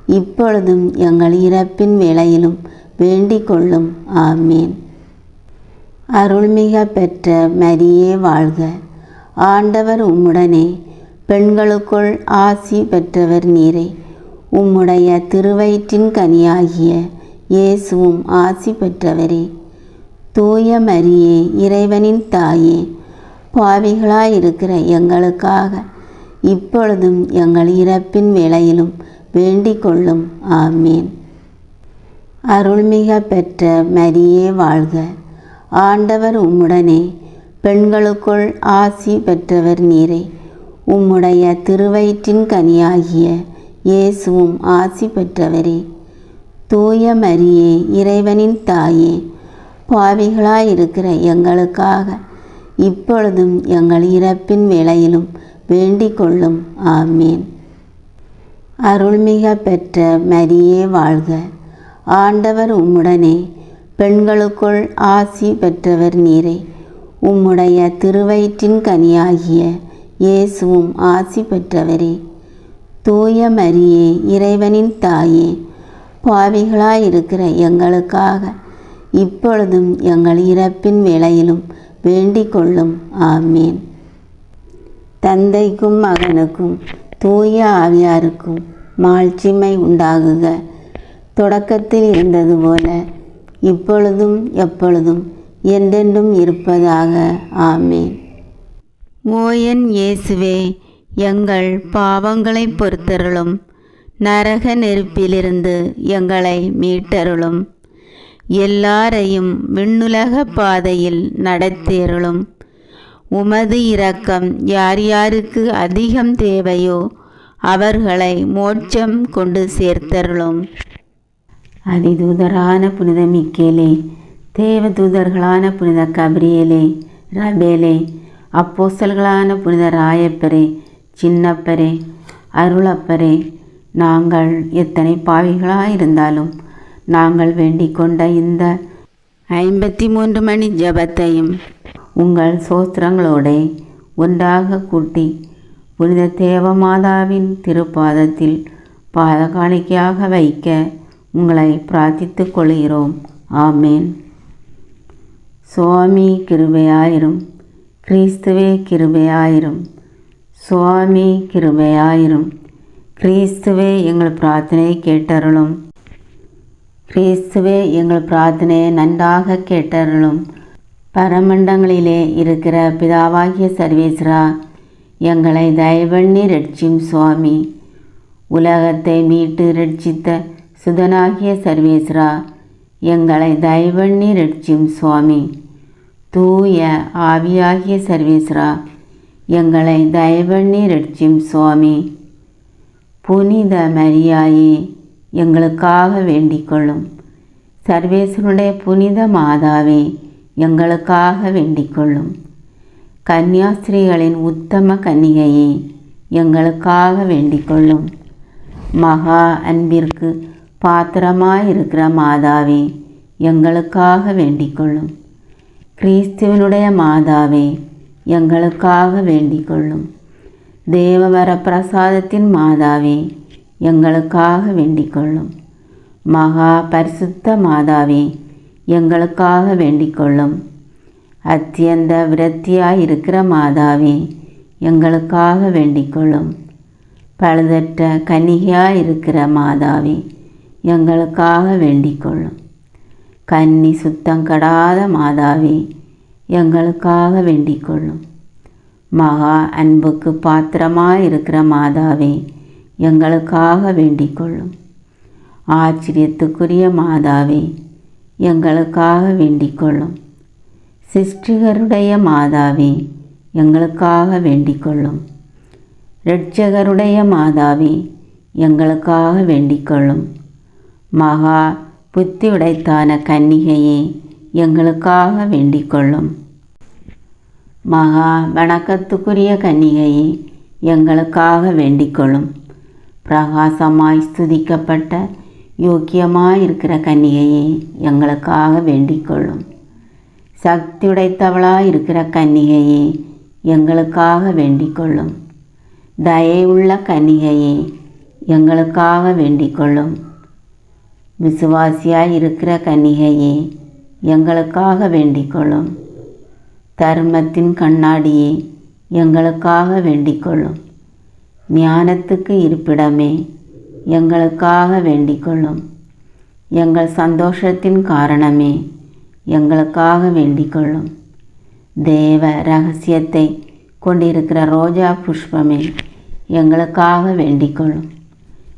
Speaker 1: இப்பொழுதும் எங்கள் இறப்பின் வேளையிலும் வேண்டிக் கொள்ளும். ஆமேன். அருள்மிக பெற்ற மரியே வாழ்க. ஆண்டவர் உம்முடனே, பெண்களுக்குள் ஆசி பெற்றவர் நீரே. உம்முடைய திருவயிற்றின் கனியாகிய இயேசுவும் ஆசி பெற்றவரே. தூய மரியே, இறைவனின் தாயே, பாவிகளாயிருக்கிற எங்களுக்காக இப்பொழுதும் எங்கள் இறப்பின் வேளையிலும் வேண்டிக் கொள்ளும். ஆமேன். அருள்மிக பெற்ற மரியே வாழ்க. ஆண்டவர் உம்முடனே, பெண்களுக்குள் ஆசி பெற்றவர் நீரே. உம்முடைய திருவயிற்றின் கனியாகிய இயேசுவும் ஆசி பெற்றவரே. தூய மரியே, இறைவனின் தாயே, பாவிகளாயிருக்கிற எங்களுக்காக இப்பொழுதும் எங்கள் இறப்பின் வேளையிலும் வேண்டிக் கொள்ளும். ஆமேன். அருள்மிக பெற்ற மரியே வாழ்க. ஆண்டவர் உம்முடனே, பெண்களுக்குள் ஆசி பெற்றவர் நீரே. உம்முடைய திருவயிற்றின் கனியாகிய இயேசுவும் ஆசி பெற்றவரே. தூய மரியே, இறைவனின் தாயே, பாவிகளாயிருக்கிற எங்களுக்காக இப்பொழுதும் எங்கள் இறப்பின் வேளையிலும் வேண்டிக் கொள்ளும். ஆமேன். தந்தைக்கும் மகனுக்கும் தூய ஆவியாருக்கும் மாட்சிமை உண்டாகுக. தொடக்கத்தில் இருந்தது போல இப்பொழுதும் எப்பொழுதும் என்றென்றும் இருப்பதாக. ஆமேன். ஓ என் இயேசுவே, எங்கள் பாவங்களை பொறுத்தருளும். நரக நெருப்பிலிருந்து எங்களை மீட்டருளும். எல்லாரையும் விண்ணுலக பாதையில் நடத்தேருளும். உமது இரக்கம் யார் யாருக்கு அதிகம் தேவையோ அவர்களை மோட்சம் கொண்டு சேர்த்தருளும். அதிதூதரான புனித மிக்கேலே, தேவதூதர்களான புனித கபிரியேலே, ரபேலே, அப்போஸ்தலர்களான புனித ராயப்பரே, சின்னப்பரே, அருளப்பரே, நாங்கள் எத்தனை பாவிகளாயிருந்தாலும் நாங்கள் வேண்டிக் கொண்ட இந்த 53 மணி ஜபத்தையும் உங்கள் சோஸ்திரங்களோட ஒன்றாக கூட்டி புனித தேவமாதாவின் திருப்பாதத்தில் பாதகாணிக்கையாக வைக்க உங்களை பிரார்த்தித்து கொள்கிறோம். ஆமேன். சுவாமி கிருபையாயிரும். கிறிஸ்துவே கிருபையாயிரும். சுவாமி கிருபையாயிரும். கிறிஸ்துவே எங்கள் பிரார்த்தனையை கேட்டருளும். கிறிஸ்துவே எங்கள் பிரார்த்தனையை நன்றாக கேட்டருளும். பரமண்டங்களிலே இருக்கிற பிதாவாகிய சர்வேஸ்வரா, எங்களை தயவண்ணி ரட்சியும் சுவாமி. உலகத்தை மீட்டு ரட்சித்த சுதனாகிய சர்வேஸ்வரா, எங்களை தயவண்ணி ரட்சியும் சுவாமி. தூய ஆவியாகிய சர்வேஸ்வரா, எங்களை தயவண்ணி ரட்சியும் சுவாமி. புனித மரியாயே, எங்களுக்காக வேண்டிக் கொள்ளும். சர்வேஸ்வருடைய புனித மாதாவே, எங்களுக்காக வேண்டிக் கொள்ளும். கன்னியாஸ்திரிகளின் உத்தம கன்னிகையே, எங்களுக்காக வேண்டிக் கொள்ளும். மகா அன்பிற்கு பாத்திரமாயிருக்கிற மாதாவே, எங்களுக்காக வேண்டிக் கொள்ளும். கிறிஸ்துவனுடைய மாதாவே, எங்களுக்காக வேண்டிக் கொள்ளும். தேவவர பிரசாதத்தின் மாதாவே, எங்களுக்காக வேண்டிக் கொள்ளும். மகா பரிசுத்த மாதாவே, எங்களுக்காக வேண்டிக் கொள்ளும். அத்தியந்த விரத்தியாயிருக்கிற மாதாவே, எங்களுக்காக வேண்டிக் கொள்ளும். பழுதற்ற கன்னிகையாயிருக்கிற மாதாவே, எங்களுக்காக வேண்டிக் கொள்ளும். கன்னி சுத்தங்கடாத மாதாவே, எங்களுக்காக வேண்டிக் கொள்ளும். மகா அன்புக்கு பாத்திரமாயிருக்கிற மாதாவே, எங்களுக்காக வேண்டிக் கொள்ளும். ஆச்சரியத்துக்குரிய மாதாவே, எங்களுக்காக வேண்டிக் கொள்ளும். சிருஷ்டிகருடைய மாதாவே, எங்களுக்காக வேண்டிக் கொள்ளும். இரட்சகருடைய மாதாவே, எங்களுக்காக வேண்டிக் கொள்ளும். மகா புத்தி உடைத்தான கன்னிகையே, எங்களுக்காக வேண்டிக் கொள்ளும். மகா வணக்கத்துக்குரிய கன்னிகையே, எங்களுக்காக வேண்டிக் கொள்ளும். பிரகாசமாய் ஸ்துதிக்கப்பட்ட யோக்கியமாயிருக்கிற கன்னிகையே, எங்களுக்காக வேண்டிக் கொள்ளும். சக்தி உடைத்தவளாயிருக்கிற கன்னிகையே, எங்களுக்காக வேண்டிக் கொள்ளும். தயவுள்ள கன்னிகையே, எங்களுக்காக வேண்டிக் கொள்ளும். விசுவாசியாயிருக்கிற கன்னிகையே, எங்களுக்காக வேண்டிக் கொள்ளும். தர்மத்தின் கண்ணாடியே, எங்களுக்காக வேண்டிக் கொள்ளும். ஞானத்துக்கு இருப்பிடமே, எங்களுக்காக வேண்டிக் கொள்ளும். எங்கள் சந்தோஷத்தின் காரணமே, எங்களுக்காக வேண்டிக் கொள்ளும். தேவ இரகசியத்தை கொண்டிருக்கிற ரோஜா புஷ்பமே, எங்களுக்காக வேண்டிக் கொள்ளும்.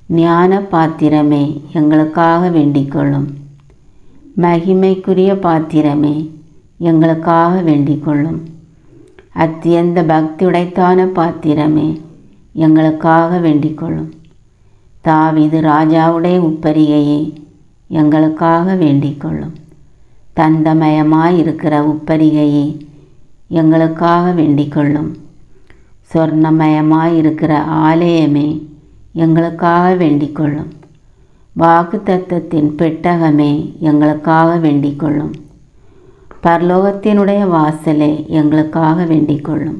Speaker 1: ஞான பாத்திரமே, எங்களுக்காக வேண்டிக் கொள்ளும். மகிமைக்குரிய பாத்திரமே, எங்களுக்காக வேண்டிக்கொள்ளும். அத்தியந்த பக்தியுடைத்தான பாத்திரமே, எங்களுக்காக வேண்டிக்கொள்ளும். தாவீது ராஜாவுடைய உப்பரிகையே, எங்களுக்காக வேண்டிக்கொள்ளும். தந்தமயமாயிருக்கிற உப்பரிகையே, எங்களுக்காக வேண்டிக்கொள்ளும். சொர்ணமயமாயிருக்கிற ஆலயமே, எங்களுக்காக வேண்டிக்கொள்ளும். வாக்குத்தத்தத்தின் பெட்டகமே, எங்களுக்காக வேண்டிக்கொள்ளும். பரலோகத்தினுடைய வாசலே, எங்களுக்காக வேண்டிக்கொள்ளும்.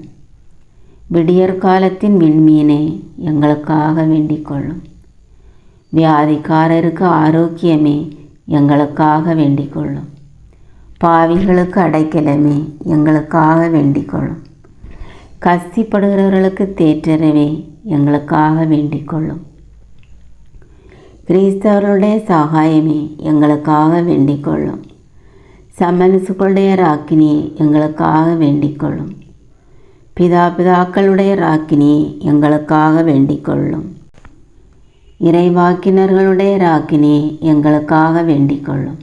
Speaker 1: விடியற்காலத்தின் விண்மீனே, எங்களுக்காக வேண்டிக்கொள்ளும். வியாதிக்காரருக்கு ஆரோக்கியமே, எங்களுக்காக வேண்டிக்கொள்ளும். பாவிகளுக்கு அடைக்கலமே, எங்களுக்காக வேண்டிக்கொள்ளும். கஷ்டப்படுகிறவர்களுக்கு தேற்றரவே, எங்களுக்காக வேண்டிக்கொள்ளும். கிறிஸ்தவர்களுடைய சகாயமே, எங்களுக்காக வேண்டிக்கொள்ளும். சமனசுகளுடைய ராக்கினியை, எங்களுக்காக வேண்டிக்கொள்ளும். பிதாக்களுடைய ராக்கினியை, எங்களுக்காக வேண்டிக்கொள்ளும். இறைவாக்கினர்களுடைய ராக்கினியை, எங்களுக்காக வேண்டிக்கொள்ளும்.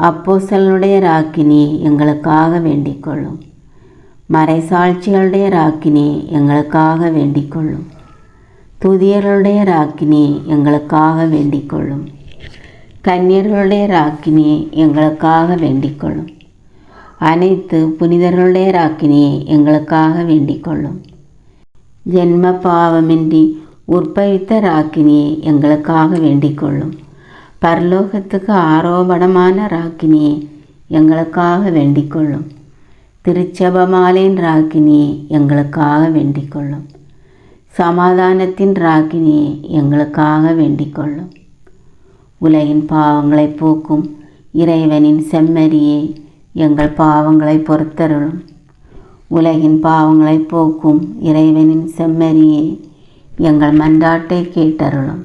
Speaker 1: அப்போஸ்தலனுடைய ராக்கினியை, எங்களுக்காக வேண்டிக்கொள்ளும். மறைசாட்சிகளுடைய ராக்கினியை, எங்களுக்காக வேண்டிக்கொள்ளும். துதியர்களுடைய ராக்கினியை, எங்களுக்காக வேண்டிக்கொள்ளும். கன்னியர்களுடைய ராக்கினியை, எங்களுக்காக வேண்டிக்கொள்ளும். அனைத்து புனிதர்களுடைய ராக்கினியை, எங்களுக்காக வேண்டிக்கொள்ளும். ஜென்ம பாவமின்றி உற்பவித்த ராக்கினியை, எங்களுக்காக வேண்டிக்கொள்ளும். பரலோகத்துக்கு ஆரோபணமான ராக்கினியை, எங்களுக்காக வேண்டிக்கொள்ளும். திருச்செபமாலையின் ராக்கினியை, எங்களுக்காக வேண்டிக்கொள்ளும். சமாதானத்தின் ராக்கினியை, எங்களுக்காக வேண்டிக்கொள்ளும். உலகின் பாவங்களை போக்கும் இறைவனின் செம்மறியே, எங்கள் பாவங்களை பொறுத்தருளும். உலகின் பாவங்களை போக்கும் இறைவனின் செம்மறியே, எங்கள் மன்றாட்டை கேட்டருளும்.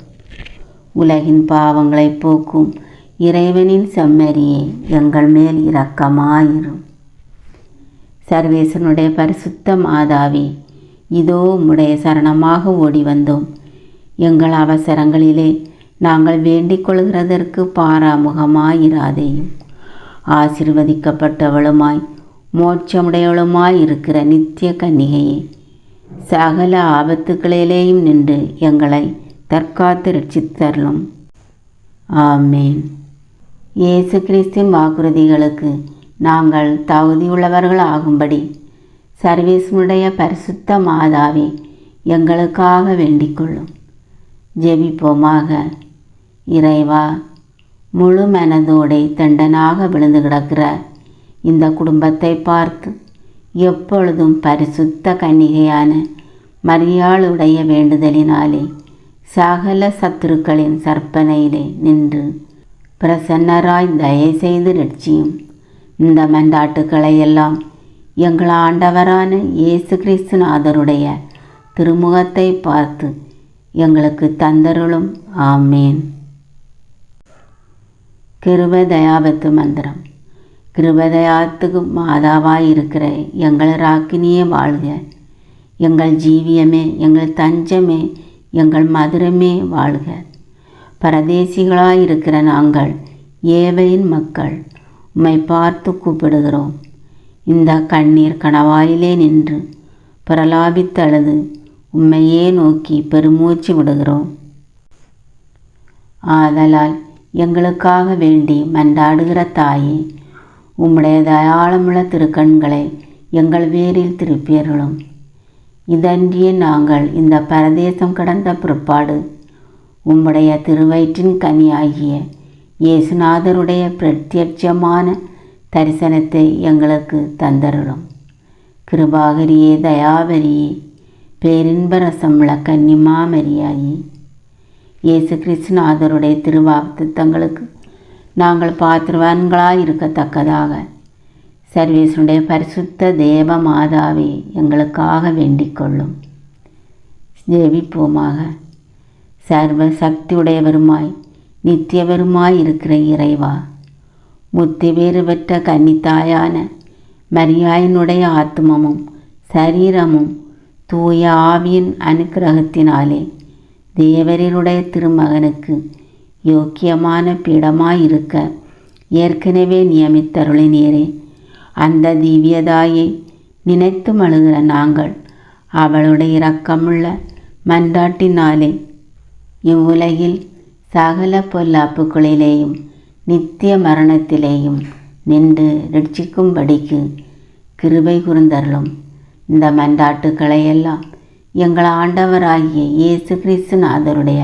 Speaker 1: உலகின் பாவங்களை போக்கும் இறைவனின் செம்மறியே, எங்கள் மேல் இரக்கமாயிரும். சர்வேசனுடைய பரிசுத்த மாதாவே, இதோ உம்முடைய சரணமாக ஓடி வந்தோம். எங்கள் அவசரங்களிலே நாங்கள் வேண்டிக் கொள்கிறதற்கு பாராமுகமாயிராதேயும். ஆசீர்வதிக்கப்பட்டவளுமாய் மோட்சமுடையவளுமாய் இருக்கிற நித்திய கன்னிகையே, சகல ஆபத்துக்களிலேயும் நின்று எங்களை தற்காத்து ரட்சித்தருளும். ஆமேன். இயேசு கிறிஸ்துவின் வாக்குறுதிகளுக்கு நாங்கள் தகுதியுள்ளவர்கள் ஆகும்படி சர்வேசனுடைய பரிசுத்த மாதாவே, எங்களுக்காக வேண்டிக்கொள்ளும். ஜெபிப்போமாக. இறைவா, முழு மனதோடே தண்டனாக விழுந்து கிடக்கிற இந்த குடும்பத்தை பார்த்து எப்பொழுதும் பரிசுத்த கன்னிகையான மரியாளுடைய வேண்டுதலினாலே சகல சத்துருக்களின் சற்பனையிலே நின்று பிரசன்னராய் தயை செய்து ரட்சியும். இந்த மன்றாட்டுக்களை எல்லாம் எங்கள் ஆண்டவரான இயேசு கிறிஸ்துநாதருடைய திருமுகத்தை பார்த்து எங்களுக்கு தந்தருளும். ஆமேன். கிருபதயாபத்து மந்திரம். கிருபதயாத்துக்கு மாதாவாயிருக்கிற எங்கள் ராக்கினியே வாழ்க. எங்கள் ஜீவியமே, எங்கள் தஞ்சமே, எங்கள் மதுரமே வாழ்க. பரதேசிகளாயிருக்கிற நாங்கள் ஏவையின் மக்கள் உம்மை பார்த்து கூப்பிடுகிறோம். இந்த கண்ணீர் கணவாயிலே நின்று பிரலாபித்தழுது உம்மையே நோக்கி பெருமூச்சு விடுகிறோம். ஆதலால் எங்களுக்காக வேண்டி மன்றாடுகிற தாயே, உம்முடைய தயாளமுள்ள திருக்கண்களை எங்கள் பேரில் திருப்பியருளும். இதன்றிய நாங்கள் இந்த பரதேசம் கடந்த பிற்பாடு உம்முடைய திருவயிற்றின் கனியாகிய இயேசுநாதருடைய பிரத்யட்சமான தரிசனத்தை எங்களுக்கு தந்தருளும். கிருபாகரியே, தயாபரியே, பேரின்ப ரசமுள்ள கன்னிமாமரியாயே, இயேசு கிறிஸ்துநாதருடைய திருவாக்குத்தத்தங்களுக்கு நாங்கள் பாத்திரவான்களாயிருக்கத்தக்கதாக சர்வேசனுடைய பரிசுத்த தேவ மாதாவே, எங்களுக்காக வேண்டிக்கொள்ளும். ஜெபிப்போமாக. சர்வ சக்தியுடையவருமாய் நித்தியவருமாய் இருக்கிற இறைவா, முத்திவேறு பெற்ற கன்னித்தாயான மரியாயினுடைய ஆத்மமும் சரீரமும் தூய ஆவியின் அனுக்கிரகத்தினாலே தேவரருடைய திருமகனுக்கு யோக்கியமான பீடமாயிருக்க ஏற்கனவே நியமித்தருளினீரே. அந்த திவ்யதாயை நினைத்து அழுகிற நாங்கள் அவளுடைய இரக்கமுள்ள மன்றாட்டினாலே இவ்வுலகில் சகல பொல்லாப்புகளிலேயும் நித்திய மரணத்திலேயும் நின்று ரட்சிக்கும்படிக்கு கிருபை கூர்ந்தருளும். இந்த மன்றாட்டுக்களையெல்லாம் எங்கள் ஆண்டவராகிய இயேசு கிறிஸ்துநாதருடைய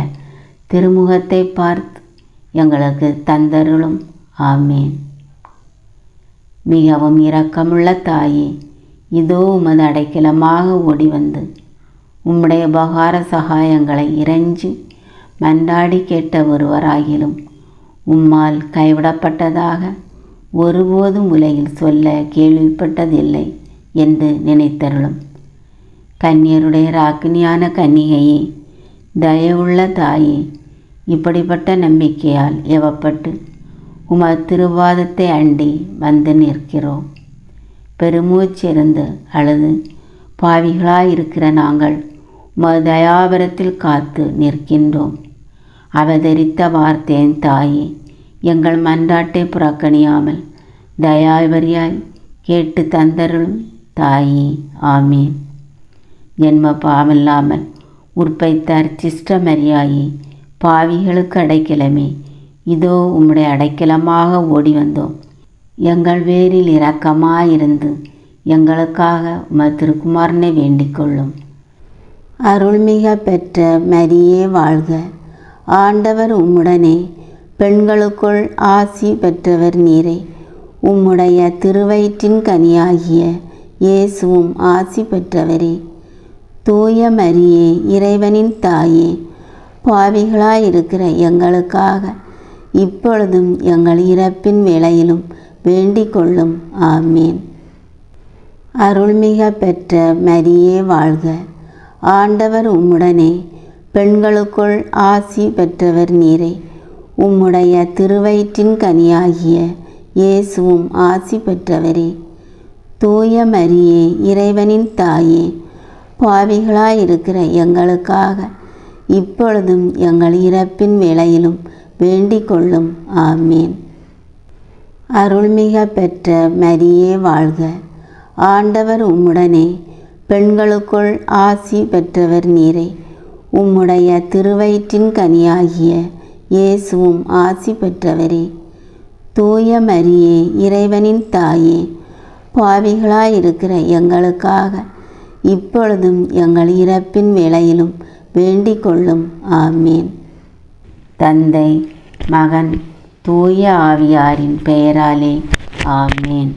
Speaker 1: திருமுகத்தை பார்த்து எங்களுக்கு தந்தருளும். ஆமேன். மிகவும் இரக்கமுள்ள தாயே, இதோ உமது அடைக்கலமாக ஓடி வந்து உம்முடைய உபகார சகாயங்களை இறைஞ்சி மன்றாடி கேட்ட ஒருவராகிலும் உம்மால் கைவிடப்பட்டதாக ஒருபோதும் உலகில் சொல்ல கேள்விப்பட்டதில்லை என்று நினைத்தருளும். கன்னியருடைய ராக்கினியான கன்னிகையே, தயவுள்ள தாயே, இப்படிப்பட்ட நம்பிக்கையால் எவப்பட்டு உமது திருவாதத்தை அண்டி வந்து நிற்கிறோம். பெருமூச்சிருந்து அழுது பாவிகளாயிருக்கிற நாங்கள் உமது தயாபரத்தில் காத்து நிற்கின்றோம். அவதரித்த வார்த்தையின் தாயே, எங்கள் மன்றாட்டை புறக்கணியாமல் தயாபரியாய் கேட்டு தந்தருளும் தாயே. ஆமீன். ஜென்ம பாவமில்லாமல் உற்பைத்தார் சிஷ்டமரியாயே, பாவிகளுக்கு அடைக்கலமே, இதோ உம்முடைய அடைக்கலமாக ஓடி வந்தோம். எங்கள் பேரில் இரக்கமாயிருந்து எங்களுக்காக உமது திருக்குமாரனை வேண்டிக் கொள்ளும். அருள்மிக பெற்ற மரியே வாழ்க. ஆண்டவர் உம்முடனே, பெண்களுக்குள் ஆசி பெற்றவர் நீரே. உம்முடைய திருவயிற்றின் கனியாகிய இயேசுவும் ஆசி பெற்றவரே. தூய மரியே, இறைவனின் தாயே, பாவிகளாயிருக்கிற எங்களுக்காக இப்பொழுதும் எங்கள் இறப்பின் வேளையிலும் வேண்டிக் கொள்ளும். ஆமீன். அருள்மிக பெற்ற மரியே வாழ்க. ஆண்டவர் உம்முடனே, பெண்களுக்குள் ஆசி பெற்றவர் நீரே. உம்முடைய திருவயிற்றின் கனியாகிய இயேசுவும் ஆசி பெற்றவரே. தூய மரியே, இறைவனின் தாயே, பாவிகளாயிருக்கிற எங்களுக்காக இப்பொழுதும் எங்கள் இறப்பின் வேளையிலும் வேண்டிக் கொள்ளும். ஆமீன். அருள்மிக பெற்ற மரியே வாழ்க. ஆண்டவர் உம்முடனே, பெண்களுக்குள் ஆசி பெற்றவர் நீரே. உம்முடைய திருவயிற்றின் கனியாகிய இயேசுவும் ஆசி பெற்றவரே. தூய மரியே, இறைவனின் தாயே, பாவிகளாயிருக்கிற எங்களுக்காக இப்பொழுதும் எங்கள் இறப்பின் வேளையிலும் வேண்டிக் கொள்ளும். ஆமீன். தந்தை, மகன், தூய ஆவியாரின் பெயராலே. ஆமீன்.